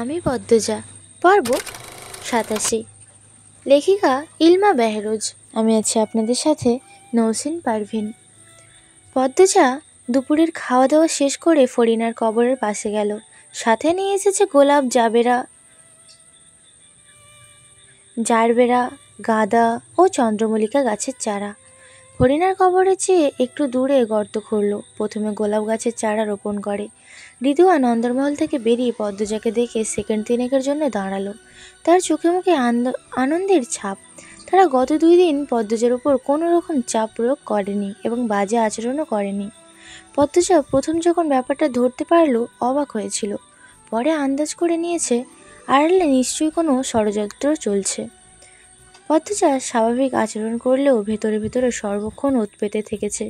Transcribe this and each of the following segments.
আমি পদ্মজা, পর্ব 87। লেখিকা ইলমা বেহরোজ। আমি আছি আপনাদের সাথে নৌসিন পারভিন। পদ্মজা দুপুরের খাওয়া দাওয়া শেষ করে ফরিনার কবরের পাশে গেল। সাথে নিয়ে এসেছে গোলাপ, জারবেরা, গাঁদা ও চন্দ্রমল্লিকা গাছের চারা। ফরিনার কবরের চেয়ে একটু দূরে গর্ত খুঁড়ল। প্রথমে গোলাপ গাছের চারা রোপণ করে। রিদুয়ান অন্দরমহল থেকে বেরিয়ে পদ্মজাকে দেখে সেকেন্ড তিনেকের জন্য দাঁড়ালো। তার চোখে মুখে আনন্দের ছাপ। তারা গত 2 দিন পদ্মজার উপর কোনো রকম চাপ প্রয়োগ করেনি এবং বাজে আচরণও করেনি। পদ্মজা প্রথম যখন ব্যাপারটা ধরতে পারলো অবাক হয়েছিল। পরে আন্দাজ করে নিয়েছে আড়ালে নিশ্চয়ই কোনো ষড়যন্ত্র চলছে। পদ্মজা স্বাভাবিক আচরণ করলেও ভেতরে ভেতরে সর্বক্ষণ উৎপেতে থেকেছে,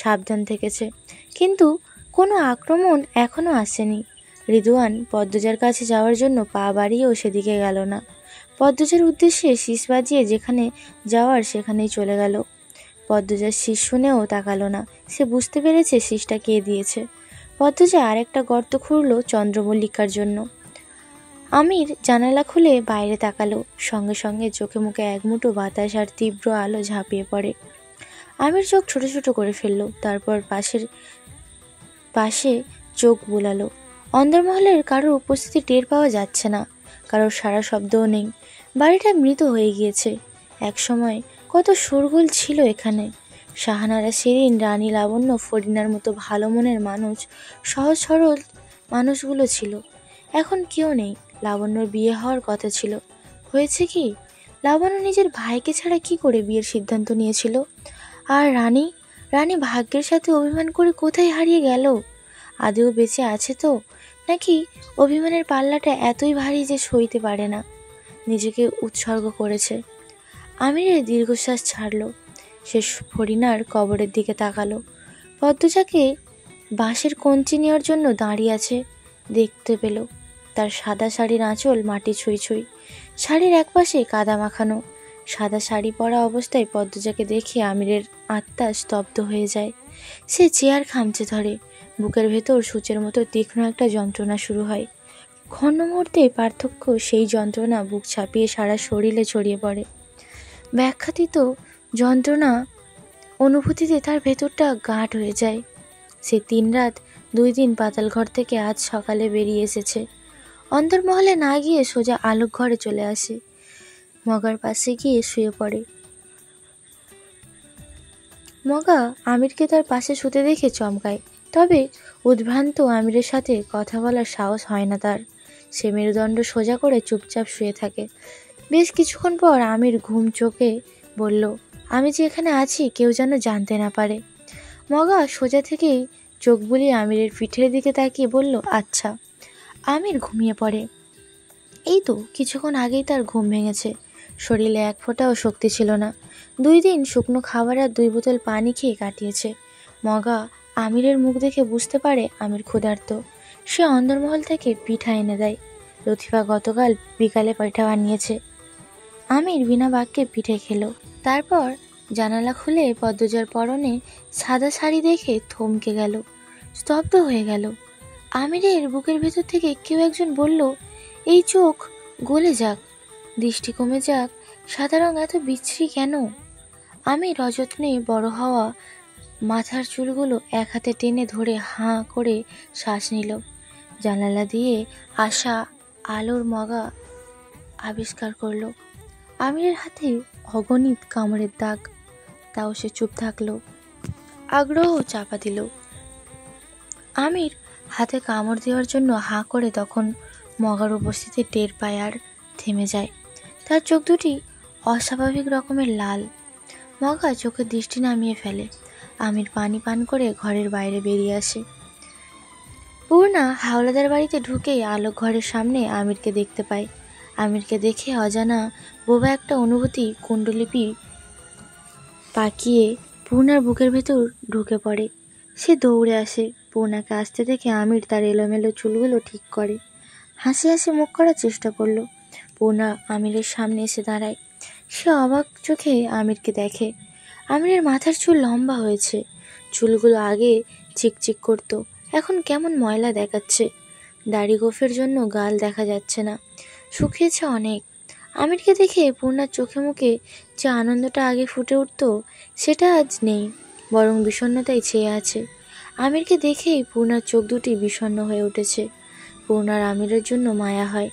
সাবধান থেকেছে। কিন্তু কোনো আক্রমণ এখনও আসেনি। রিদুয়ান পদ্মজার কাছে যাওয়ার জন্য পা বাড়িয়েও সেদিকে গেল না। পদ্মজার উদ্দেশ্যে শীষ বাজিয়ে যেখানে যাওয়ার সেখানেই চলে গেল। পদ্মজার শীষ শুনেও তাকালো না। সে বুঝতে পেরেছে শীষটা কে দিয়েছে। পদ্মজা আরেকটা গর্ত খুঁড়ল চন্দ্রমল্লিকার জন্য। আমির জানালা খুলে বাইরে তাকালো। সঙ্গে সঙ্গে চোখে মুখে এক মুঠো বাতাস আর তীব্র আলো ঝাঁপিয়ে পড়ে। আমির চোখ ছোট ছোট করে ফেললো। তারপর পাশে চোখ বুলালো। অন্দরমহলের কারোর উপস্থিতি টের পাওয়া যাচ্ছে না। কারোর সারা শব্দও নেই। বাড়িটা মৃত হয়ে গিয়েছে। এক সময় কত শোরগোল ছিল এখানে। শাহানারা, শিরিন, রানী, লাবণ্য, ফরিনার মতো ভালো মনের মানুষ, সহজ সরল মানুষগুলো ছিল। এখন কেউ নেই। লাবণ্যর বিয়ে হওয়ার কথা ছিল। হয়েছে কি? লাবণ্য নিজের ভাইকে ছাড়া কি করে বিয়ের সিদ্ধান্ত নিয়েছিল? আর রানী ভাগ্যের সাথে অভিমান করে কোথায় হারিয়ে গেল? আদেও বেঁচে আছে তো, নাকি অভিমানের পাল্লাটা এতই ভারী যে সইতে পারে না, নিজেকে উৎসর্গ করেছে? আমিরের দীর্ঘশ্বাস ছাড়ল। সে ফরিনার কবরের দিকে তাকালো। পদ্মজাকে বাঁশের কঞ্চি নেওয়ার জন্য দাঁড়িয়ে আছে দেখতে পেল। তার সাদা শাড়ির আঁচল মাটি ছুঁই ছুঁই। শাড়ির একপাশে কাদা মাখানো। সাদা শাড়ি পরা অবস্থায় পদ্মজাকে দেখে আমিরের আত্মা স্তব্ধ হয়ে যায়। সে চেয়ার খামচে ধরে। বুকের ভেতর সূচের মতো তীক্ষ্ণ একটা যন্ত্রণা শুরু হয়। ক্ষণ মুহূর্তে পার্থক্য সেই যন্ত্রণা বুক ছাপিয়ে সারা শরীরে ছড়িয়ে পড়ে। ব্যাখ্যাতীত যন্ত্রণা অনুভূতিতে তার ভেতরটা গাঁট হয়ে যায়। সে 3 রাত 2 দিন পাতালঘর থেকে আজ সকালে বেরিয়ে এসেছে। অন্দরমহলে না গিয়ে সোজা আলোক ঘরে চলে আসে। মগার পাশে গিয়ে শুয়ে পড়ে। মগা আমিরকে তার পাশে শুতে দেখে চমকায়। তবে উদ্ভ্রান্ত আমিরের সাথে কথা বলার সাহস হয় না তার। সে মেরুদণ্ড সোজা করে চুপচাপ শুয়ে থাকে। বেশ কিছুক্ষণ পর আমির ঘুম চোখে বলল, আমি যে এখানে আছি কেউ যেন জানতে না পারে। মগা সোজা থেকেই চোখ বুলিয়ে আমিরের পিঠের দিকে তাকিয়ে বলল, আচ্ছা। আমির ঘুমিয়ে পড়ে। এই তো কিছুক্ষণ আগেই তার ঘুম ভেঙেছে। শরীরে এক ফোঁটাও শক্তি ছিল না। 2 দিন শুকনো খাবার আর 2 বোতল পানি খেয়ে কাটিয়েছে। মগা আমিরের মুখ দেখে বুঝতে পারে আমির ক্ষুধার্ত। সে অন্দরমহল থেকে পিঠা এনে দেয়। লতিফা গতকাল বিকালে পিঠা বানিয়েছে। আমির বিনা বাক্যে পিঠে খেলো। তারপর জানালা খুলে পদ্মজার পরনে সাদা শাড়ি দেখে থমকে গেল, স্তব্ধ হয়ে গেল। আমিরের বুকের ভেতর থেকে কেউ একজন বলল, এই চোখ গলে যাক, দৃষ্টি কমে যাক, সাদা রং এত বিচ্ছিরি কেন? আমির অযত্নে বড় হওয়া মাথার চুলগুলো এক হাতে টেনে ধরে হাঁ করে শ্বাস নিল। জানালা দিয়ে আসা আলোর মগা আবিষ্কার করলো। আমিরের হাতে অগণিত কামড়ের দাগ। তাও সে চুপ থাকলো। আগ্রহ চাপা দিল। আমির হাতে কামড় দেওয়ার জন্য হাঁ করে তখন মগার উপস্থিতি টের পায় আর থেমে যায়। তার চোখ দুটি অস্বাভাবিক রকমের লাল। মগা চোখের দৃষ্টি নামিয়ে ফেলে। আমির পানি পান করে ঘরের বাইরে বেরিয়ে আসে। পূর্ণা হাওলাদার বাড়িতে ঢুকেই আলোক ঘরের সামনে আমিরকে দেখতে পায়। আমিরকে দেখে অজানা বোবা একটা অনুভূতি কুণ্ডলিপি পাকিয়ে পূর্ণার বুকের ভেতর ঢুকে পড়ে। সে দৌড়ে আসে। পূর্ণাকে আসতে দেখে আমির তার এলোমেলো চুলগুলো ঠিক করে হাসি হাসি মুখ করার চেষ্টা করলো। পূর্ণা আমিরের সামনে এসে দাঁড়ায়। সে অবাক চোখে আমিরকে দেখে। আমিরের মাথার চুল লম্বা হয়েছে। চুলগুলো আগে চিকচিক করতো, এখন কেমন ময়লা দেখাচ্ছে। দাড়ি গোফের জন্য গাল দেখা যাচ্ছে না, শুকিয়েছে অনেক। আমিরকে দেখে পূর্ণার চোখে মুখে যে আনন্দটা আগে ফুটে উঠত সেটা আজ নেই, বরং বিষণ্ণতাই ছেয়ে আছে। আমিরকে দেখেই পূর্ণার চোখ দুটি বিষণ্ণ হয়ে উঠেছে। পূর্ণার আমিরের জন্য মায়া হয়।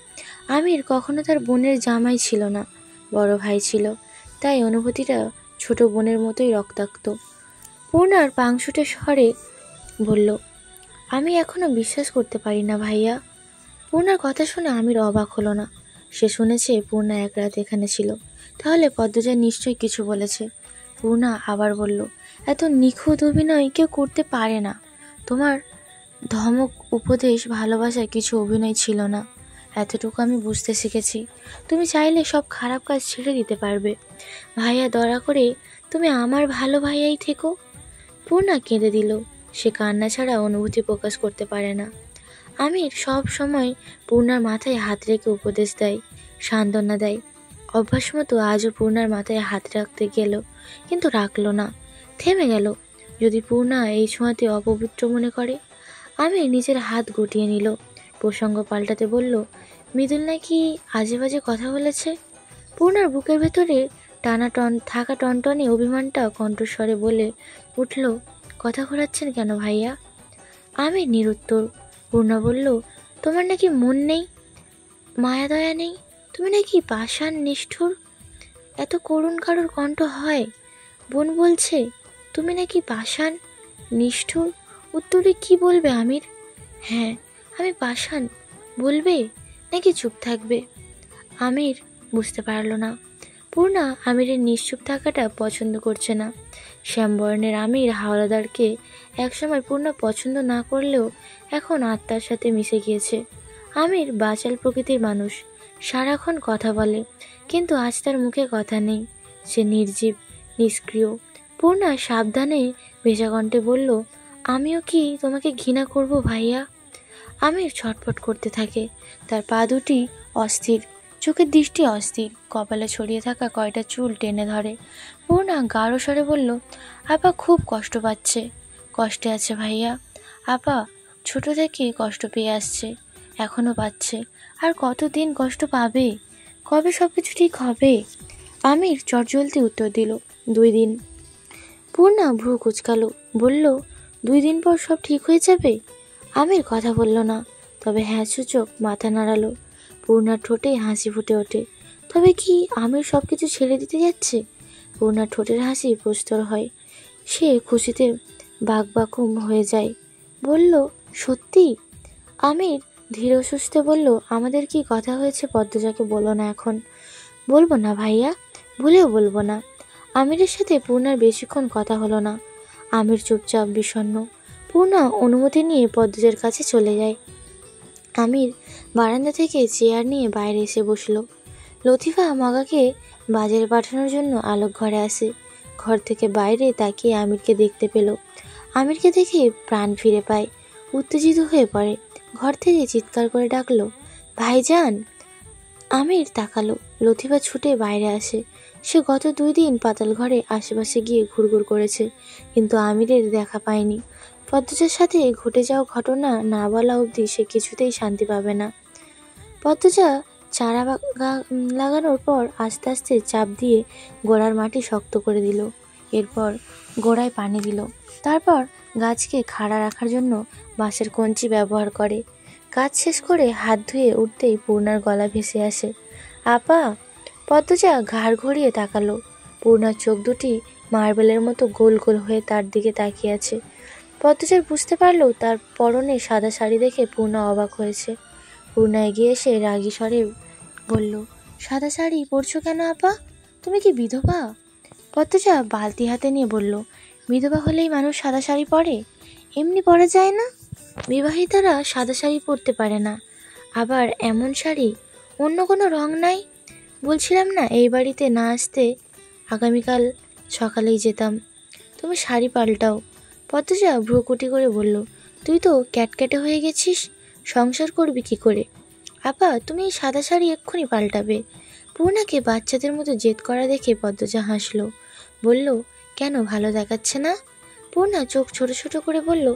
আমির কখনো তার বোনের জামাই ছিল না, বড় ভাই ছিল, তাই অনুভূতিটা ছোট বোনের মতোই রক্তাক্ত। পূর্ণার পাংশুটে স্বরে বলল, আমি এখনো বিশ্বাস করতে পারি না ভাইয়া। পূর্ণার কথা শুনে আমির অবাক হলো না। সে শুনেছে পূর্ণা এক রাত এখানে ছিল, তাহলে পদ্মজা নিশ্চয়ই কিছু বলেছে। পূর্ণা আবার বলল, এত নিখুঁত অভিনয় কেউ করতে পারে না। তোমার ধমক, উপদেশ, ভালোবাসায় কিছু অভিনয় ছিল না, এতটুকু আমি বুঝতে শিখেছি। তুমি চাইলে সব খারাপ কাজ ছেড়ে দিতে পারবে। ভাইয়া, দয়া করে তুমি আমার ভালো ভাইয়াই থেকো। পূর্ণা কেঁদে দিল। সে কান্না ছাড়া অনুভূতি প্রকাশ করতে পারে না। আমির সব সময় পূর্ণার মাথায় হাত রেখে উপদেশ দেয়, সান্ত্বনা দেয়। অভ্যাস মতো আজও পূর্ণার মাথায় হাত রাখতে গেল, কিন্তু রাখল না, থেমে গেল। যদি পূর্ণা এই ছোঁয়াতে অপবিত্র মনে করে? আমির নিজের হাত গুটিয়ে নিল। প্রসঙ্গ পাল্টাতে বলল, মৃদুল নাকি আজে বাজে কথা বলেছে। পূর্ণার বুকের ভেতরে থাকা টনটনে অভিমানটা কণ্ঠস্বরে বলে উঠল, কথা ঘোরাচ্ছেন কেন ভাইয়া? আমির নিরুত্তর। পূর্ণা বলল, তোমার নাকি মন নেই, মায়া দয়া নেই, তুমি নাকি পাষাণ নিষ্ঠুর। এত করুণ কারোর কণ্ঠ হয়? বোন বলছে তুমি নাকি পাষাণ নিষ্ঠুর। উত্তরে কি বলবে আমির? হ্যাঁ, আমি পাষাণ বলবে নাকি চুপ থাকবে? আমির বুঝতে পারল না। পূর্ণা আমিরের নিশ্চুপ থাকাটা পছন্দ করছে না। শ্যামবর্ণের আমির হাওলাদারকে একসময় পূর্ণা পছন্দ না করলেও এখন আত্মার সাথে মিশে গিয়েছে। আমির বাচাল প্রকৃতির মানুষ, সারাক্ষণ কথা বলে, কিন্তু আজ তার মুখে কথা নেই। সে নির্জীব, নিষ্ক্রিয়। পূর্ণা সাবধানে ভেজা কণ্ঠে বলল, আমিও কি তোমাকে ঘৃণা করব ভাইয়া? আমির ছটফট করতে থাকে। তার পা দুটি অস্থির, চোখের দৃষ্টি অস্থির, কপালে ছড়িয়ে থাকা কয়টা চুল টেনে ধরে। পূর্ণা গাঢ় স্বরে বলল, আপা খুব কষ্ট পাচ্ছে। কষ্টে আছে ভাইয়া। আপা ছোট থেকে কষ্ট পেয়ে আসছে, এখনো পাচ্ছে, আর কতদিন কষ্ট পাবে? কবে সব কিছু ঠিক হবে? আমির চটজলদি উত্তর দিল, 2 দিন। পূর্ণা ভ্রু কুচকালো, বলল, 2 দিন পর সব ঠিক হয়ে যাবে? আমির কথা বলল না, তবে হ্যাঁ সূচক মাথা নাড়ালো। পূর্ণার ঠোঁটে হাসি ফুটে ওঠে। তবে কি আমির সব কিছু ছেড়ে দিতে যাচ্ছে? পূর্ণার ঠোঁটের হাসি প্রস্তর হয়। সে খুশিতে বাকবাকুম হয়ে যায়। বলল, সত্যি? আমির ধীর সুস্থে বলল, আমাদের কি কথা হয়েছে পদ্মজাকে বলো না এখন। বলবো না ভাইয়া, ভুলেও বলবো না। আমিরের সাথে পূর্ণার বেশিক্ষণ কথা হলো না। আমির চুপচাপ বিষণ্ণ। পূর্ণা অনুমতি নিয়ে পদ্মজার কাছে চলে যায়। আমির বারান্দা থেকে চেয়ার নিয়ে বাইরে এসে বসল। লতিফা মগাকে বাজারে পাঠানোর জন্য আলোক ঘরে আসে। ঘর থেকে বাইরে তাকিয়ে আমিরকে দেখতে পেল। আমিরকে দেখে প্রাণ ফিরে পায়, উত্তেজিত হয়ে পড়ে। ঘর থেকে চিৎকার করে ডাকলো, ভাইজান। আমির তাকালো। লতিফা ছুটে বাইরে আসে। সে গত 2 দিন পাতাল ঘরে আশেপাশে গিয়ে ঘুরঘুর করেছে, কিন্তু আমিরের দেখা পায়নি। পদ্মজার সাথে ঘটে যাওয়া ঘটনা না বলা অবধি সে কিছুতেই শান্তি পাবে না। পদ্মজা চারা লাগানোর পর আস্তে আস্তে চাপ দিয়ে গোড়ার মাটি শক্ত করে দিল। এরপর গোড়ায় পানি দিল। তারপর গাছকে খাড়া রাখার জন্য বাঁশের কঞ্চি ব্যবহার করে। কাজ শেষ করে হাত ধুয়ে উঠতেই পূর্ণার গলা ভেসে আসে, আপা। পদ্মজা ঘাড় ঘুরিয়ে তাকালো। পূর্ণার চোখ দুটি মার্বেলের মতো গোল গোল হয়ে তার দিকে তাকিয়ে আছে। পদ্মজার বুঝতে পারলো তার পরনে সাদা শাড়ি দেখে পূর্ণা অবাক হয়েছে। পূর্ণা এগিয়ে এসে রাগী স্বরে বলল, সাদা শাড়ি পরছো কেন আপা? তুমি কি বিধবা? পদ্মজা বালতি হাতে নিয়ে বলল, বিধবা হলেই মানুষ সাদা শাড়ি পরে? এমনি পরা যায় না? বিবাহিতারা সাদা শাড়ি পরতে পারে না। আবার এমন শাড়ি, অন্য কোনো রং নাই? বলছিলাম না এই বাড়িতে না আসতে আগামীকাল সকালেই যেতাম। তুমি শাড়ি পাল্টাও। পদ্মজা ভ্রুকুটি করে বলল, তুই তো ক্যাটক্যাটে হয়ে গেছিস, সংসার করবি কি করে? আপা, তুমি এই সাদা শাড়ি এক্ষুনি পাল্টাবে। পূর্ণাকে বাচ্চাদের মতো জেদ করা দেখে পদ্মজা হাসলো, বলল, কেন, ভালো দেখাচ্ছে না? পূর্ণা চোখ ছোট ছোট করে বলল,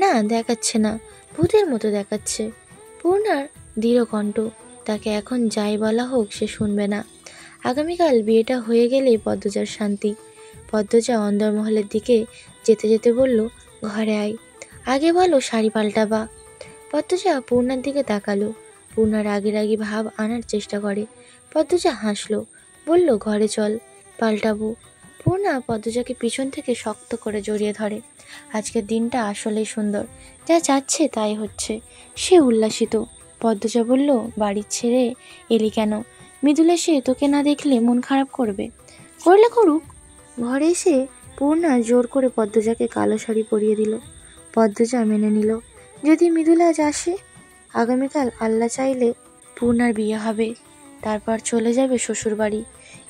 না দেখাচ্ছে না, ভূতের মতো দেখাচ্ছে। পূর্ণার দৃঢ় কণ্ঠ, তাকে এখন যাই বলা হোক সে শুনবে না। আগামীকাল বিয়েটা হয়ে গেলে পদ্মজার শান্তি। পদ্মজা অন্দরমহলের দিকে যেতে যেতে বলল, ঘরে আয়, আগে বলো শাড়ি পাল্টাবা। পদ্মজা পূর্ণার দিকে তাকালো। পূর্ণা রাগী ভাব আনার চেষ্টা করে। পদ্মজা হাসলো, বলল, ঘরে চল, পাল্টাবো। পূর্ণা পদ্মজাকে পিছন থেকে শক্ত করে জড়িয়ে ধরে। আজকের দিনটা আসলেই সুন্দর, যা চাচ্ছে তাই হচ্ছে। সে উল্লাসিত। পদ্মজা বলল, বাড়ি ছেড়ে এলি কেন? মৃদুল এসে তোকে না দেখলে মন খারাপ করবে। করলে করুক। ঘরে এসে পূর্ণা জোর করে পদ্মজাকে কালো শাড়ি পরিয়ে দিল। পদ্মজা মেনে নিল। যদি মৃদুল আজ আসে? আগামীকাল আল্লাহ চাইলে পূর্ণার বিয়ে হবে, তারপর চলে যাবে শ্বশুরবাড়ি।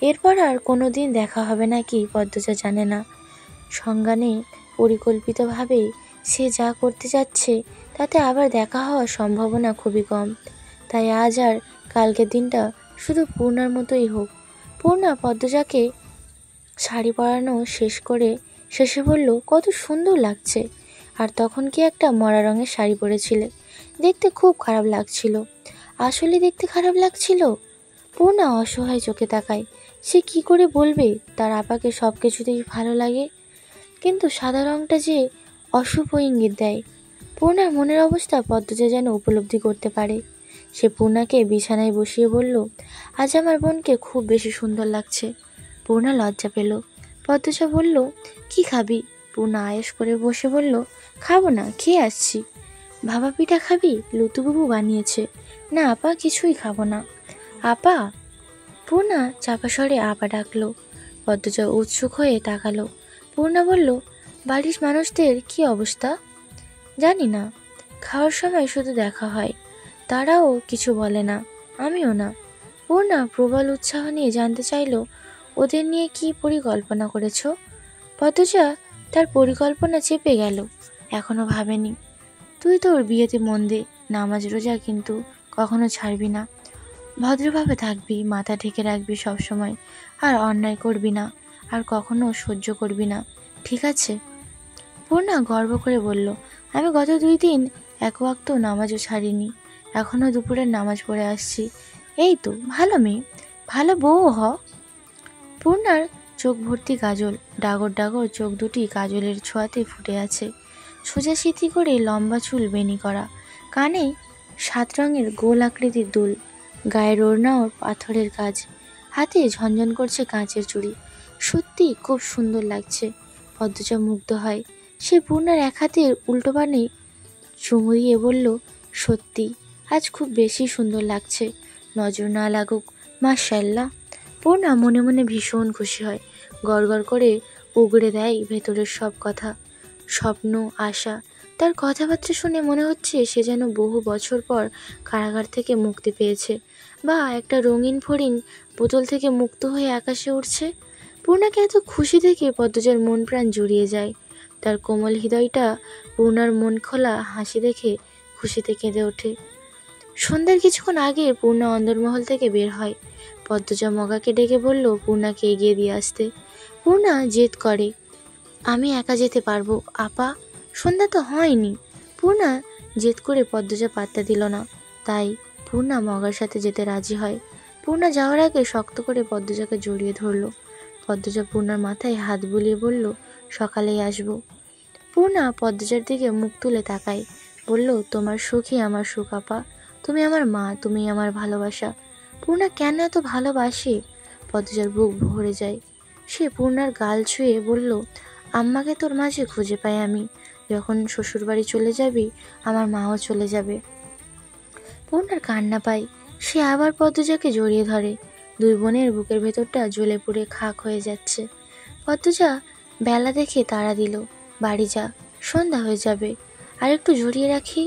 এরপর আর কোনো দিন দেখা হবে না কি পদ্মজা জানে না। সংজ্ঞানে পরিকল্পিতভাবে সে যা করতে যাচ্ছে তাতে আবার দেখা হওয়ার সম্ভাবনা খুবই কম। তাই আজ আর কালকের দিনটা শুধু পূর্ণার মতোই হোক। পূর্ণা পদ্মজাকে শাড়ি পরানো শেষে বলল, কত সুন্দর লাগছে। আর তখন কি একটা মরা রঙের শাড়ি পরেছিলে, দেখতে খুব খারাপ লাগছিল। আসলে দেখতে খারাপ লাগছিল? পূর্ণা অসহায় চোখে তাকায়। সে কি করে বলবে তার আপাকে সব কিছুতেই ভালো লাগে, কিন্তু সাদা রঙটা যে অশুভ ইঙ্গিত দেয়। পূর্ণার মনের অবস্থা পদ্মজা যেন উপলব্ধি করতে পারে। সে পূর্ণাকে বিছানায় বসিয়ে বলল, আজ আমার বোনকে খুব বেশি সুন্দর লাগছে। পূর্ণা লজ্জা পেল। পদ্মজা বলল, কি খাবি? পূর্ণা আয়েশ করে বসে বলল, খাবো না, খেয়ে আসছি। ভাপা পিঠা খাবি? লুতুবুবু বানিয়েছে। না আপা, কিছুই খাবো না। আপা? পূর্ণা চাপা স্বরে আপা ডাকলো। পদ্মজা উৎসুক হয়ে তাকালো। পূর্ণা বলল, বাড়ির মানুষদের কি অবস্থা? জানি না, খাওয়ার সময় শুধু দেখা হয়, তারাও কিছু বলে না, আমিও না। পূর্ণা প্রবল উৎসাহ নিয়ে জানতে চাইল, ওদের নিয়ে কি পরিকল্পনা করেছ? পদ্মজা তার পরিকল্পনা চেপে গেল, এখনো ভাবেনি। তুই তোর বিয়েতে মন দে, নামাজ রোজা কিন্তু কখনো ছাড়বি না, ভদ্রভাবে থাকবি, মাথা ঢেকে রাখবি সবসময়, আর অন্যায় করবি না, আর কখনো সহ্য করবি না, ঠিক আছে? পূর্ণা গর্ব করে বলল, আমি গত 2 দিন এক ওয়াক্ত নামাজও ছাড়িনি, এখনো দুপুরের নামাজ পড়ে আসছি। এই তো ভালো মেয়ে, ভালো বউ হ। পূর্ণার চোখ ভর্তি কাজল, ডাগর ডাগর চোখ দুটি কাজলের ছোঁয়াতে ফুটে আছে। সোজা সিথি করে লম্বা চুল বেনি করা, কানে 7 রঙের গোল আকৃতির দুল, গায়ের ওড়নাও পাথরের কাজ, হাতে ঝনঝন করছে কাঁচের চুড়ি। সত্যি খুব সুন্দর লাগছে। পদ্মজা মুগ্ধ হয়। সে পূর্ণার এক হাতের উল্টো বানে চুমু দিয়ে বলল, সত্যি আজ খুব বেশি সুন্দর লাগছে, নজর না লাগুক, মাশাআল্লাহ। পূর্ণা মনে মনে ভীষণ খুশি হয়। গড়গড় করে উগড়ে দেয় ভেতরের সব কথা, স্বপ্ন, আশা। তার কথাবার্তা শুনে মনে হচ্ছে সে যেন বহু বছর পর কারাগার থেকে মুক্তি পেয়েছে, বা একটা রঙিন ফড়িং বোতল থেকে মুক্ত হয়ে আকাশে উড়ছে। পূর্ণাকে এত খুশি দেখে পদ্মজার মন প্রাণ জুড়িয়ে যায়। তার কোমল হৃদয়টা পূর্ণার মন খোলা হাসি দেখে খুশিতে কেঁদে ওঠে। সন্ধ্যার কিছুক্ষণ আগে পূর্ণা অন্দরমহল থেকে বের হয়। পদ্মজা মগাকে ডেকে বলল পূর্ণাকে এগিয়ে দিয়ে আসতে। পূর্ণা জেদ করে, আমি একা যেতে পারবো আপা, সন্ধ্যা তো হয়নি। পূর্ণা জেদ করে পদ্মজা পাত্তা দিল না, তাই পূর্ণা মগার সাথে যেতে রাজি হয়। পূর্ণা যাওয়ার আগে শক্ত করে পদ্মজাকে জড়িয়ে ধরল। পদ্মজা পূর্ণার মাথায় হাত বুলিয়ে বলল, সকালেই আসবো। পূর্ণা পদ্মজার দিকে মুখ তুলে তাকায়, বলল, তোমার সুখই আমার সুখ আপা, তুমি আমার মা, তুমি আমার ভালোবাসা। পূর্ণা কেন এত ভালোবাসে? পদ্মজার বুক ভরে যায়। সে পূর্ণার গাল ছুঁয়ে বলল, আম্মাকে তোর মাঝে খুঁজে পাই আমি, যখন শ্বশুরবাড়ি চলে যাবি আমার মাও চলে যাবে। পূর্ণার কান্না পায়। সে আবার পদ্মজাকে জড়িয়ে ধরে। 2 বোনের বুকের ভেতরটা জ্বলে পুড়ে খাক হয়ে যাচ্ছে। পদ্মজা বেলা দেখে তাড়া দিল, বাড়ি যা, সন্ধ্যা হয়ে যাবে, আর একটু জড়িয়ে রাখি।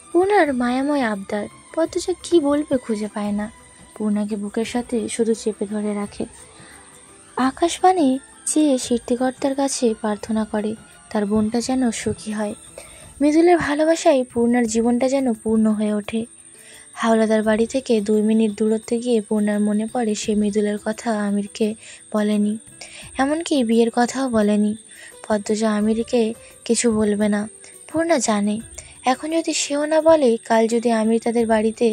পূর্ণার মায়াময় আবদার। পদ্মজা কি বলবে খুঁজে পায় না। পূর্ণাকে বুকের সাথে শুধু চেপে ধরে রাখে। আকাশবাণী চেয়ে সৃষ্টিকর্তার কাছে প্রার্থনা করে তার বোনটা যেন সুখী হয়। মৃদুলের ভালোবাসায় পূর্ণার জীবনটা যেন পূর্ণ হয়ে ওঠে। হাওলাদার বাড়ি থেকে 2 মিনিট দূরত্বে গিয়ে পূর্ণার মনে পড়ে সে মৃদুলের কথা আমিরকে বলেনি, এমনকি বিয়ের কথাও বলেনি। পদ্মজা আমিরকে কিছু বলবে না। পূর্ণা জানে এখন যদি সেও না বলে, কাল যদি আমির তাদের বাড়িতে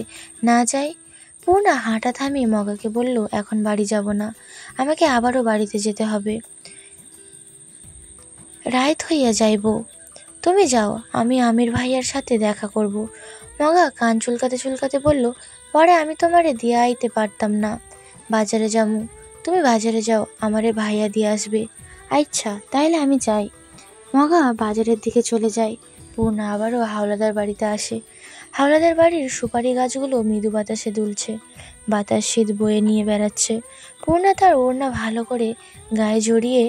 না যায়? পূর্ণা হাঁটা থামিয়ে মগাকে বলল, এখন বাড়ি যাব না, আমাকে আবারও বাড়িতে যেতে হবে, রাত হইয়া যাইব। তুমি যাও, আমি আমির ভাইয়ার সাথে দেখা করব। মগা কান চুলকাতে চুলকাতে বলল, পরে আমি তোমারে দিয়া আইতে পারতাম না, বাজারে যামু। তুমি বাজারে যাও, আমারে ভাইয়া দিয়ে আসবে। আচ্ছা, তাইলে আমি যাই। মগা বাজারের দিকে চলে যায়। পূর্ণা আবারও হাওলাদার বাড়িতে আসে। হাওলাদার বাড়ির সুপারি গাছগুলো মৃদু বাতাসে দুলছে, বাতাস শীত বয়ে নিয়ে বেড়াচ্ছে। পূর্ণা তার ওড়না ভালো করে গায়ে জড়িয়ে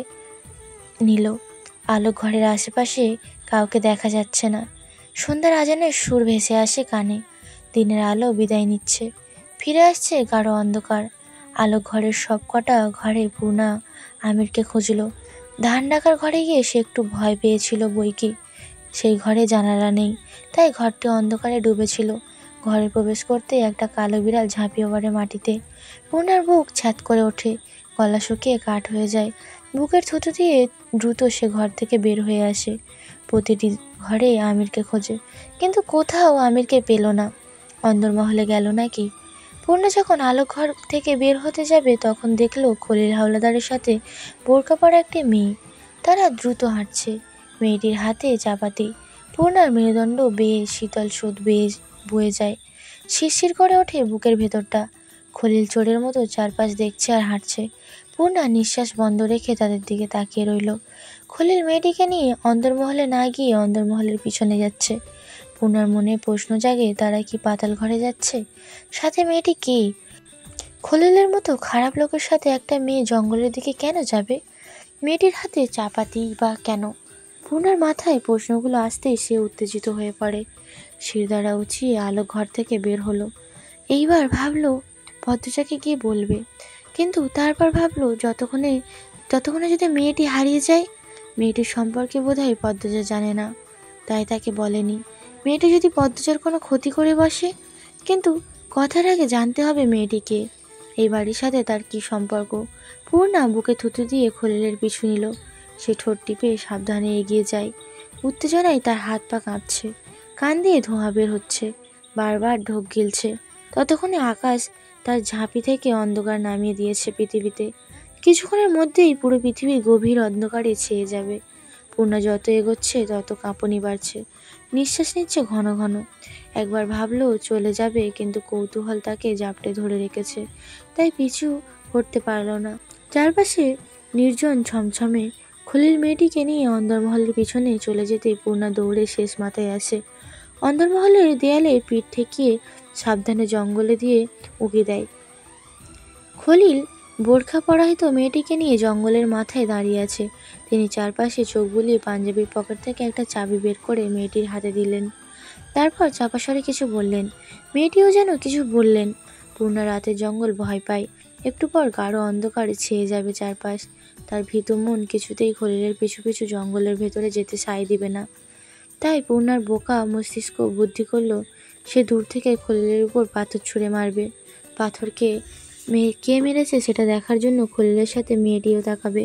নিল। আলো ঘরের আশেপাশে কাউকে দেখা যাচ্ছে না। সন্ধ্যার আজানের সুর ভেসে আসে কানে। দিনের আলো বিদায় নিচ্ছে, ফিরে আসছে গাঢ় অন্ধকার। আলো ঘরের সব কটা ঘরে পূর্ণা আমিরকে খুঁজল। ধান ডাকার ঘরে গিয়ে সে একটু ভয় পেয়েছিল বইকি। সেই ঘরে জানালা নেই, তাই ঘরটি অন্ধকারে ডুবেছিল। ঘরে প্রবেশ করতেই একটা কালো বিড়াল ঝাঁপিয়ে পড়ে মাটিতে। পূর্ণার বুক ছ্যাদ করে ওঠে, গলা শুকিয়ে কাঠ হয়ে যায়। বুকের থুতু দিয়ে দ্রুত সে ঘর থেকে বের হয়ে আসে। প্রতিটি ঘরে আমিরকে খোঁজে, কিন্তু কোথাও আমিরকে পেল না। অন্দরমহলে গেল নাকি? পূর্ণা যখন আলো ঘর থেকে বের হতে যাবে, তখন দেখলো খলিল হাওলাদারের সাথে বোরকা পরা একটি মেয়ে। তারা দ্রুত হাঁটছে, মেয়েটির হাতে চাপাতি। পূর্ণার মেরুদণ্ড বেয়ে শীতল স্রোত বয়ে যায়। শিরশির করে ওঠে বুকের ভেতরটা। খলিল চোরের মতো চারপাশ দেখছে আর হাঁটছে। পূর্ণা নিঃশ্বাস বন্ধ রেখে তাদের দিকে তাকিয়ে রইল। খলিল মেয়েটিকে নিয়ে অন্দরমহলে না গিয়ে অন্দরমহলের পিছনে যাচ্ছে। পূর্ণার মনে প্রশ্ন জাগে, তারা কি পাতাল ঘরে যাচ্ছে? সাথে মেয়েটি কে? খলিলের মতো খারাপ লোকের সাথে একটা মেয়ে জঙ্গলের দিকে কেন যাবে? মেয়েটির হাতে চাপাতি বা কেন? পূর্ণার মাথায় প্রশ্নগুলো আসতেই সে উত্তেজিত হয়ে পড়ে। শিরদাঁড়া উঁচিয়ে আলো ঘর থেকে বের হলো। এইবার ভাবলো পদ্মজাকে গিয়ে বলবে, কিন্তু তারপর ভাবলো যতক্ষণে যদি মেয়েটি হারিয়ে যায়। মেয়েটির সম্পর্কে বোধহয় পদ্মজা জানে না, তাই তাকে বলেনি। মেয়েটি যদি পদ্মজার কোনো ক্ষতি করে বসে? কিন্তু কথার আগে জানতে হবে মেয়েটিকে, এই বাড়ির সাথে তার কি সম্পর্ক। পূর্ণা বুকে থুতু দিয়ে খলিলের পিছু নিল। সে ঠোঁট টিপে সাবধানে এগিয়ে যায়। উত্তেজনায় তার হাত পা কাঁপছে, কান দিয়ে ধোঁয়া বের হচ্ছে, বারবার ঢোক গিলছে। ততক্ষণে আকাশ তার ঝাঁপি থেকে অন্ধকার নামিয়ে দিয়েছে পৃথিবীতে। কিছুক্ষণের মধ্যেই পুরো পৃথিবী গভীর অন্ধকারে ছেয়ে যাবে। পূর্ণা যত এগোচ্ছে তত কাঁপুনি বাড়ছে, নিঃশ্বাস নিচ্ছে ঘন ঘন। একবার ভাবলো চলে যাবে, কিন্তু কৌতূহল তাকে জাপটে ধরে রেখেছে, তাই পিছু হটতে পারল না। চারপাশে নির্জন ছমছমে। খলিল মেয়েটিকে নিয়ে অন্দরমহলের পিছনে চলে যেতে পূর্ণা দৌড়ে শেষ মাথায় আসে। অন্দরমহলের দেয়ালে পিঠ ঠেকিয়ে সাবধানে জঙ্গলে দিয়ে উকি দেয়। খলিল বোরখা পরাহিত মেয়েটিকে নিয়ে জঙ্গলের মাথায় দাঁড়িয়ে আছে। তিনি চারপাশে চোখ বুলিয়ে পাঞ্জাবির পকেট থেকে একটা চাবি বের করে মেয়েটির হাতে দিলেন। তারপর চাপাস্বরে কিছু বললেন। মেয়েটিও যেন কিছু বললেন। পূর্ণা রাতের জঙ্গল ভয় পায়। একটু পর গাঢ় অন্ধকারে ছেয়ে যাবে চারপাশ। তার ভীতু মন কিছুতেই খলিলের পিছু পিছু জঙ্গলের ভেতরে যেতে সায় দিবে না। তাই পূর্ণার বোকা মস্তিষ্ক বুদ্ধি করল, সে দূর থেকে খলিলের উপর পাথর ছুঁড়ে মারবে। পাথরকে কে মেরেছে সেটা দেখার জন্য খলিলের সাথে মেয়েটিও তাকাবে।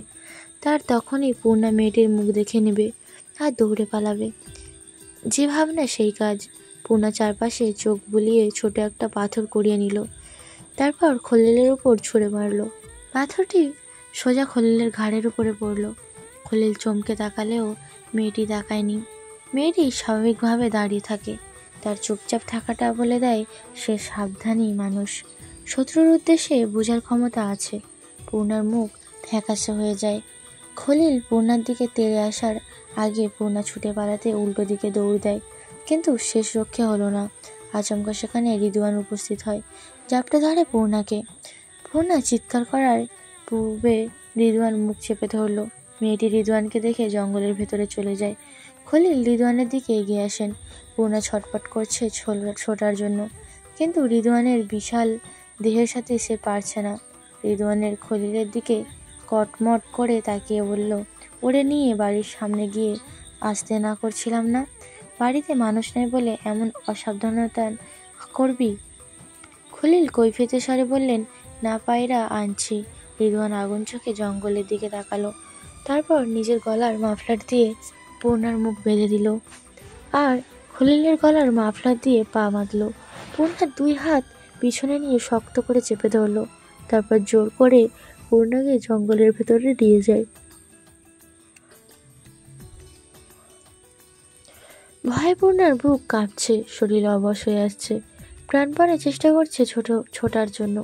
তার তখনই পূর্ণা মেয়েটির মুখ দেখে নেবে আর দৌড়ে পালাবে। যে ভাবনা সেই কাজ। পূর্ণা চারপাশে চোখ বুলিয়ে ছোট একটা পাথর কুড়িয়ে নিল, তারপর খলিলের উপর ছুঁড়ে মারল। পাথরটি সোজা খলিলের ঘাড়ের উপরে পড়ল। খলিল চমকে তাকালেও মেয়েটি তাকায়নি। মেয়েটি স্বাভাবিকভাবে দাঁড়িয়ে থাকে। তার চুপচাপ থাকাটা বলে দেয় সে সাবধানী মানুষ, শত্রুর উদ্দেশ্যে বোঝার ক্ষমতা আছে। পূর্ণার মুখ ফ্যাকাশে হয়ে যায়। খলিল পূর্ণার দিকে তেড়ে আসার আগে পূর্ণা ছুটে পালাতে উল্টো দিকে দৌড় দেয়, কিন্তু শেষ রক্ষে হলো না। আচমকা সেখানে রিদওয়ান উপস্থিত হয়, জাপটে ধরে পূর্ণাকে। পূর্ণা চিৎকার করার পূর্বে রিদওয়ান মুখ চেপে ধরল। মেয়েটি রিদওয়ানকে দেখে জঙ্গলের ভেতরে চলে যায়। খলিল রিদওয়ানের দিকে এগিয়ে আসেন। পূর্ণা ছটফট করছে ছোটার জন্য, কিন্তু রিদওয়ানের বিশাল দেহের সাথে সে পারছে না। রিদওয়ানের খলিলের দিকে কটমট করে তাকিয়ে বলল, ওরে নিয়ে বাড়ির সামনে গিয়ে আসতে না করছিলাম না? বাড়িতে মানুষ নেই বলে এমন অসাবধানতা করবি? খলিল কৈফিয়তের স্বরে বললেন, না পায়রা আনছি। রিদওয়ান আগুন চোখে জঙ্গলের দিকে তাকালো, তারপর নিজের গলার মাফলার দিয়ে পূর্ণার মুখ বেঁধে দিল। আর খলিলের গলার মাফলার দিয়ে পা বাঁধল। পূর্ণার 2 হাত পিছনে নিয়ে শক্ত করে চেপে ধরল। তারপর জোর করে পূর্ণাকে জঙ্গলের ভেতরে নিয়ে যায়। ভয়ে পূর্ণার বুক কাঁপছে, শরীর অবশ হয়ে আসছে, প্রাণপণে চেষ্টা করছে ছোটার জন্য।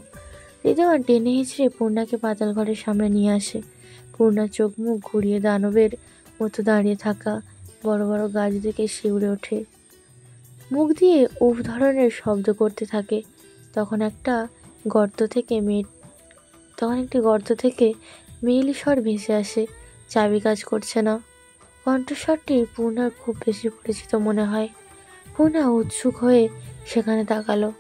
ঋতুয়ান টেনে হিঁচড়ে পূর্ণাকে পাতাল ঘরের সামনে নিয়ে আসে। পূর্ণার চোখ মুখ ঘুরিয়ে দানবের মতো দাঁড়িয়ে থাকা, বড় বড় গাছ দেখে শিউরে ওঠে, মুখ দিয়ে উফ ধরনের শব্দ করতে থাকে। তখন একটি গর্ত থেকে মেয়েলি স্বর ভেসে আসে, চাবি কাজ করছে না। কণ্ঠস্বরটি পূর্ণার খুব বেশি পরিচিত মনে হয়। পূর্ণা উৎসুক হয়ে সেখানে তাকালো।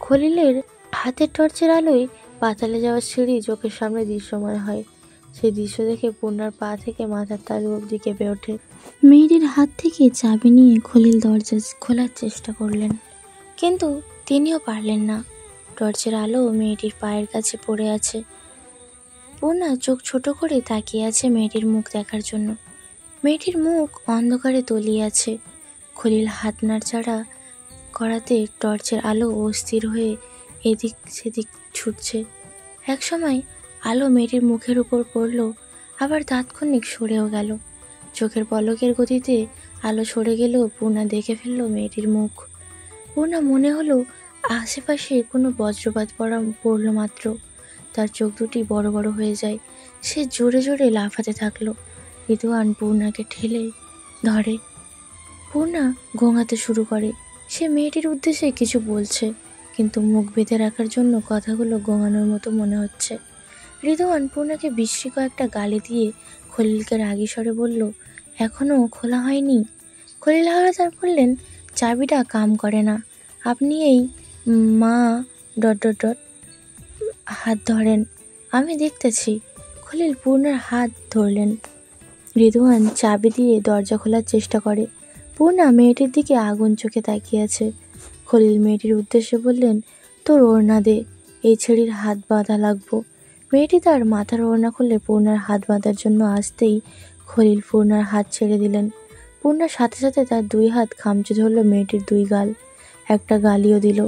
খলিলের হাতের টর্চের আলোয় পাতালে যাওয়ার সিঁড়ি চোখের সামনে দৃশ্যমান হয়। সেই দৃশ্য দেখে পূর্ণার পা থেকে মাথার তালু অবধি কেঁপে ওঠে। মেয়েটির হাত থেকে চাবি নিয়ে খলিল দরজা খোলার চেষ্টা করলেন, কিন্তু তিনিও পারলেন না। টর্চের আলো মেয়েটির পায়ের কাছে পড়ে আছে। পূর্ণা চোখ ছোট করে তাকিয়ে আছে মেয়েটির মুখ দেখার জন্য। মেয়েটির মুখ অন্ধকারে তলিয়ে আছে। খলিল হাত নাড়াচাড়া করাতে টর্চের আলো অস্থির হয়ে এদিক সেদিক ছুটছে। একসময় আলো মেয়েটির মুখের উপর পড়ল, আবার তাৎক্ষণিক সরেও গেল। চোখের পলকের গতিতে আলো সরে গেলেও পূর্ণা দেখে ফেলল মেয়েটির মুখ। পূর্ণা মনে হলো আশেপাশে কোনো বজ্রপাত পড়ল মাত্র। তার চোখ দুটি বড় বড় হয়ে যায়। সে জোরে জোরে লাফাতে থাকলো। ঋতুয়ান পূর্ণাকে ঠেলে ধরে। পূর্ণা গোঙাতে শুরু করে। সে মেয়েটির উদ্দেশ্যে কিছু বলছে, কিন্তু মুখ বেঁধে রাখার জন্য কথাগুলো গোঙানোর মতো মনে হচ্ছে। ঋতুয়ান পূর্ণাকে বিশ্রী কয়েকটা গালি দিয়ে খলিলকে রাগী স্বরে বলল, এখনও খোলা হয়নি? খলিল হাওলাদার বললেন, চাবিটা কাম করে না, আপনি এই মা ... হাত ধরেন, আমি দেখতেছি। খলিল পূর্ণার হাত ধরলেন। ঋতুয়ান চাবি দিয়ে দরজা খোলার চেষ্টা করে। পূর্ণা মেয়েটির দিকে আগুন চোখে তাকিয়ে আছে। খলিল মেয়েটির উদ্দেশ্যে বললেন, তোর ওড়না দে, এই ছেড়ির হাত বাঁধা লাগবো। মেয়েটি তার মাথার ওড়না খুলে পূর্ণার হাত বাঁধার জন্য আসতেই খলিল পূর্ণার হাত ছেড়ে দিলেন। পূর্ণার সাথে সাথে তার 2 হাত খামচে ধরল মেয়েটির 2 গাল। একটা গালিও দিল,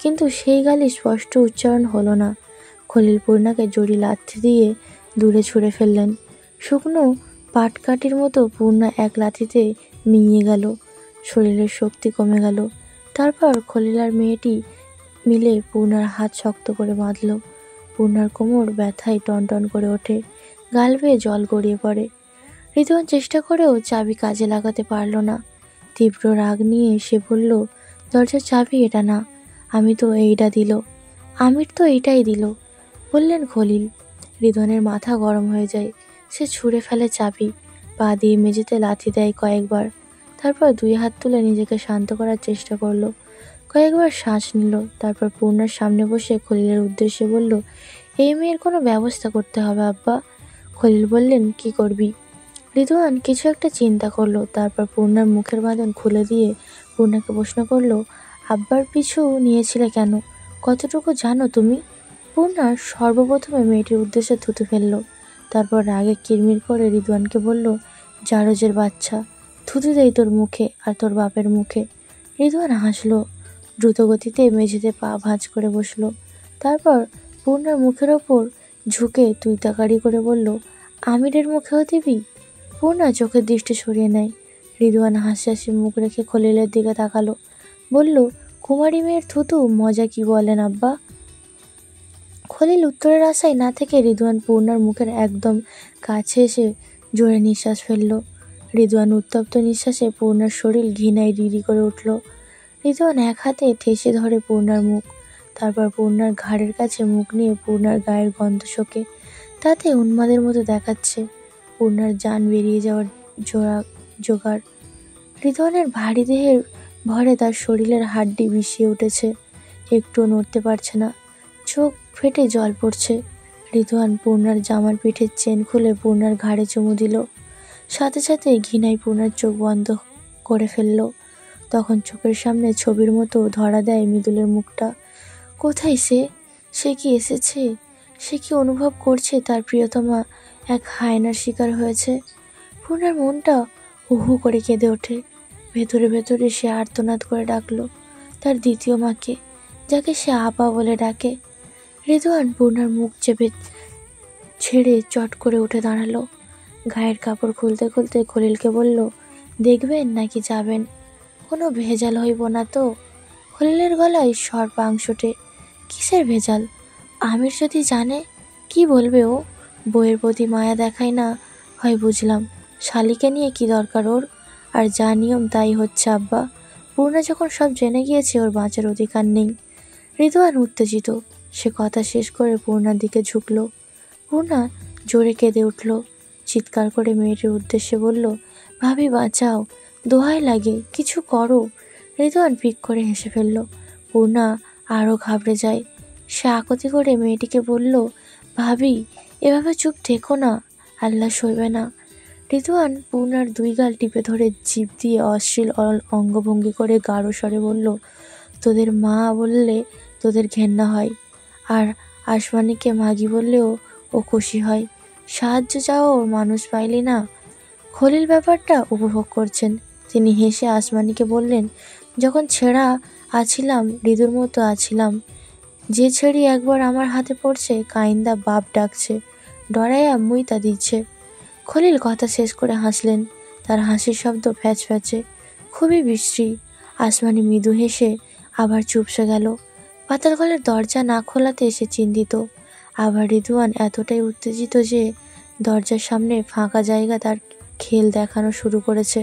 কিন্তু সেই গালি স্পষ্ট উচ্চারণ হলো না। খলিল পূর্ণাকে জড়ি লাথি দিয়ে দূরে ছুঁড়ে ফেললেন। শুকনো পাটকাঠির মতো পূর্ণা এক লাথিতে মিইয়ে গেল। শরীরের শক্তি কমে গেল। তারপর খলিল আর মেয়েটি মিলে পূর্ণার হাত শক্ত করে বাঁধল। পূর্ণার কোমর ব্যথায় টনটন করে ওঠে, গাল বেয়ে জল গড়িয়ে পড়ে। ঋতুয়ান চেষ্টা করেও চাবি কাজে লাগাতে পারল না। তীব্র রাগ নিয়ে সে বলল, দরজার চাবি এটা না, আমির তো এইটাই দিল, বললেন খলিল। ঋতুয়ানের মাথা গরম হয়ে যায়। সে ছুঁড়ে ফেলে চাবি, পা দিয়ে মেঝেতে লাথি দেয় কয়েকবার। তারপর 2 হাত তুলে নিজেকে শান্ত করার চেষ্টা করলো। কয়েকবার শ্বাস নিল। তারপর পূর্ণার সামনে বসে খলিলের উদ্দেশ্যে বলল, এই মেয়ের কোনো ব্যবস্থা করতে হবে আব্বা। খলিল বললেন, কি করবি? ঋতুয়ান কিছু একটা চিন্তা করলো। তারপর পূর্ণার মুখের বাঁধন খুলে দিয়ে পূর্ণাকে প্রশ্ন করলো, আব্বার পিছু নিয়েছিলে কেন? কতটুকু জানো তুমি? পূর্ণা সর্বপ্রথমে মেয়েটির উদ্দেশ্যে থুতু ফেলল। তারপর রাগে কিরমির করে ঋতুয়ানকে বলল, জারজের বাচ্চা, থুতু দেই তোর মুখে আর তোর বাপের মুখে। ঋতুয়ান হাসলো, দ্রুতগতিতে মেঝেতে পা ভাঁজ করে বসলো। তারপর পূর্ণার মুখের ওপর ঝুঁকে তুই তাকারি করে বলল, আমিরের মুখেও দিবি? পূর্ণা চোখের দৃষ্টি সরিয়ে নেয়। ঋতুয়ান হাসি হাসি মুখ রেখে খলিলের দিকে তাকালো, বলল, কুমারী মেয়ের থুতু মজা কি বলেন আব্বা? খলিল উত্তরের আশায় না থেকে ঋতুয়ান পূর্ণার মুখের একদম কাছে এসে জোরে নিঃশ্বাস ফেলল। ঋতুয়ান উত্তপ্ত নিঃশ্বাসে পূর্ণার শরীর ঘৃণায় রিরি করে উঠল। ঋতুয়ান এক হাতে ঠেসে ধরে পূর্ণার মুখ। তারপর পূর্ণার ঘাড়ের কাছে মুখ নিয়ে পূর্ণার গায়ের গন্ধ শোকে। তাতে উন্মাদের মতো দেখাচ্ছে। পূর্ণার জান বেরিয়ে যাওয়ার জোগাড়। ঋতুয়ানের ভারী দেহের ভরে তার শরীরের হাড্ডি বিষিয়ে উঠেছে। একটুও নড়তে পারছে না। চোখ ফেটে জল পড়ছে। ঋতুয়ান পূর্ণার জামার পিঠের চেন খুলে পূর্ণার ঘাড়ে চুমু দিল। সাথে সাথে ঘৃণায় পূর্ণার চোখ বন্ধ করে ফেলল। তখন চোখের সামনে ছবির মতো ধরা দেয় মৃদুলের মুখটা। কোথায় সে? সে কি এসেছে? সে কি অনুভব করছে তার প্রিয়তমা এক হায়নার শিকার হয়েছে? পূর্ণার মনটা হু হু করে কেঁদে ওঠে। ভেতরে ভেতরে সে আর্তনাদ করে ডাকলো তার দ্বিতীয় মাকে, যাকে সে আপা বলে ডাকে। রিদওয়ান পূর্ণার মুখ চেপে ছেড়ে চট করে উঠে দাঁড়ালো। গায়ের কাপড় খুলতে খুলতে খলিলকে বলল, দেখবেন নাকি যাবেন? কোনো ভেজাল হইব না তো? খলিলের গলায় স্বর পাংশটে। কিসের ভেজাল? আমির যদি জানে কি বলবে ও? বইয়ের প্রতি মায়া দেখায় না হয় বুঝলাম, শালিকে নিয়ে কি দরকার ওর? আর যা নিয়ম তাই হচ্ছে আব্বা। পূর্ণা যখন সব জেনে গিয়েছে ওর বাঁচার অধিকার নেই। রিদওয়ান উত্তেজিত। সে কথা শেষ করে পূর্ণার দিকে ঝুঁকল। পূর্ণা জোরে কেঁদে উঠল। চিৎকার করে মেয়েটির উদ্দেশ্যে বলল, ভাবি বাঁচাও, দোহাই লাগে, কিছু করো। রিদওয়ান পিক করে হেসে ফেলল। পূর্ণা আরও ঘাবড়ে যায়। সে আকুতি করে মেয়েটিকে বলল, ভাবি এভাবে চুপ থেকো না, আল্লাহ সইবে না। রিদওয়ান পূর্ণার দুই গাল টিপে ধরে জিভ দিয়ে অশ্লীল অঙ্গভঙ্গি করে গাঢ় স্বরে বলল, তোদের মা বললে তোদের ঘেন্না হয়, আর আসমানিকে মাগি বললেও ও খুশি হয়। সাহায্য চাও ওর মানুষ পাইলি না। খলিল ব্যাপারটা উপভোগ করছেন। তিনি হেসে আসমানিকে বললেন, যখন ছেঁড়া আছিলাম ঋতুর মতো আছিলাম, যে ছেড়ি একবার আমার হাতে পড়ছে কাইন্দা বাপ ডাকছে, ডরাইয়া মুইতা দিচ্ছে। খলিল কথা শেষ করে হাসলেন। তার হাসির শব্দ ফ্যাচ ফ্যাচে, খুবই বিশ্রী। আসমানি মৃদু হেসে আবার চুপসে গেল। পাতাল ঘরের দরজা না খোলাতে সে চিন্তিত। আবার রিদওয়ান এতটাই উত্তেজিত যে দরজার সামনে ফাঁকা জায়গা তার খেল দেখানো শুরু করেছে।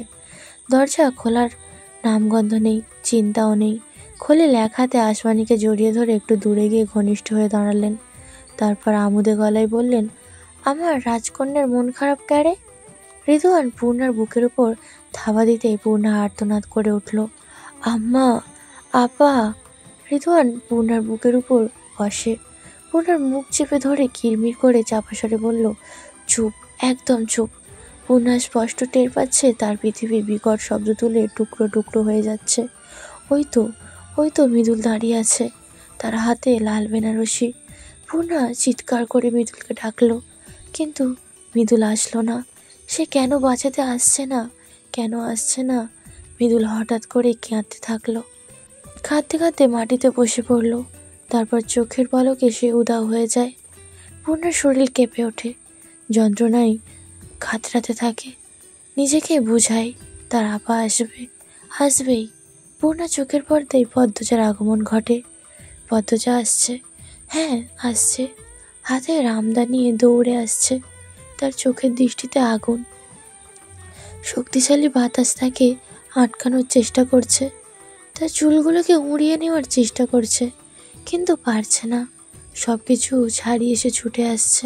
দরজা খোলার নামগন্ধ নেই, চিন্তাও নেই। খলিল এক হাতে আসমানিকে জড়িয়ে ধরে একটু দূরে গিয়ে ঘনিষ্ঠ হয়ে দাঁড়ালেন। তারপর আমুদে গলায় বললেন, আমার রাজকন্যার মন খারাপ ক্যারে? রিদওয়ান পূর্ণার বুকের উপর থাবা দিতেই পূর্ণা আর্তনাদ করে উঠল, আম্মা, আপা। রিদওয়ান পূর্ণার বুকের উপর বসে। পূর্ণার মুখ চেপে ধরে কিরমির করে চাপা স্বরে বলল, চুপ, একদম চুপ। পূর্ণা স্পষ্ট টের পাচ্ছে তার পৃথিবী বিকট শব্দ তুলে টুকরো টুকরো হয়ে যাচ্ছে। ওই তো মৃদুল দাঁড়িয়ে আছে, তার হাতে লাল বেনারসি। পূর্ণা চিৎকার করে মৃদুলকে ডাকলো, কিন্তু মৃদুল আসলো না। সে কেন বাঁচাতে আসছে না, কেন আসছে না? মৃদুল হঠাৎ করে কাঁদতে থাকলো। কাঁদতে কাঁদতে মাটিতে বসে পড়ল। তারপর চোখের পলকে সে উধাও হয়ে যায়। পূর্ণার শরীর কেঁপে ওঠে, যন্ত্রণায় কাতরাতে থাকে। নিজেকে বুঝায় তার আপা আসবেই। পূর্ণা চোখের পর্দায় পদ্মজার আগমন ঘটে। পদ্মজা আসছে, হ্যাঁ আসছে, হাতে রামদা নিয়ে দৌড়ে আসছে। তার চোখের দৃষ্টিতে আগুন। শক্তিশালী বাতাস তাকে আটকানোর চেষ্টা করছে, তার চুলগুলোকে উড়িয়ে নেওয়ার চেষ্টা করছে, কিন্তু পারছে না। সব কিছু ছাড়িয়ে এসে ছুটে আসছে।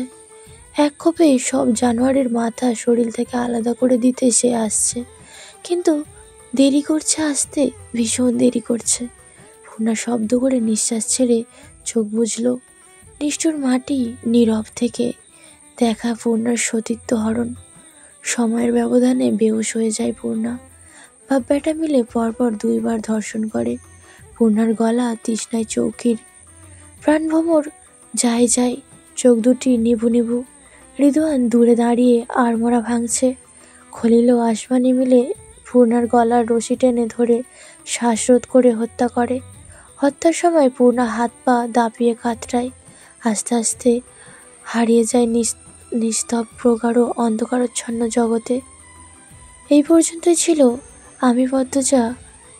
এক কোপে সব জানোয়ারের মাথা শরীর থেকে আলাদা করে দিতে সে আসছে, কিন্তু দেরি করছে আসতে, ভীষণ দেরি করছে। পূর্ণা শব্দ করে নিঃশ্বাস ছেড়ে চোখ বুঝল। নিষ্ঠুর মাটি নীরব থেকে দেখা পূর্ণার সতীত্ব হরণ। সময়ের ব্যবধানে বেহুশ হয়ে যায় পূর্ণা। বাপ বেটা মিলে পরপর দুইবার ধর্ষণ করে। পূর্ণার গলা তৃষ্ণায় চৌকির। প্রাণভ্রমর যায়, চোখ দুটি নিভু নিভু। রিদওয়ান দূরে দাঁড়িয়ে আড়মোড়া ভাঙছে। খলিল ও আসমানি মিলে পূর্ণার গলার রশি টেনে ধরে শ্বাসরোধ করে হত্যা করে। হত্যার সময় পূর্ণা হাত পা দাপিয়ে কাতরায়, আস্তে আস্তে হারিয়ে যায় নিস্তব্ধ প্রগাঢ় অন্ধকারচ্ছন্ন জগতে। এই পর্যন্তই ছিল আমি পদ্মজা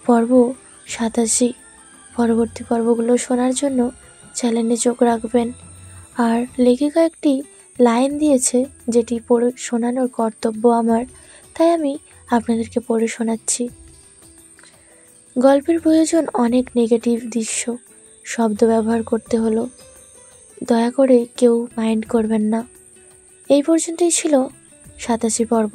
পর্ব 87। পরবর্তী পর্বগুলো শোনার জন্য চ্যানেলে চোখ রাখবেন। আর লেখিকা একটি লাইন দিয়েছে যেটি পড়ে শোনানোর কর্তব্য আমার, তাই আমি আপনাদেরকে পড়ে শোনাচ্ছি। গল্পের প্রয়োজন অনেক নেগেটিভ দৃশ্য, শব্দ ব্যবহার করতে হলো, দয়া করে কেউ মাইন্ড করবেন না। এই পর্যন্তই ছিল 87 পর্ব।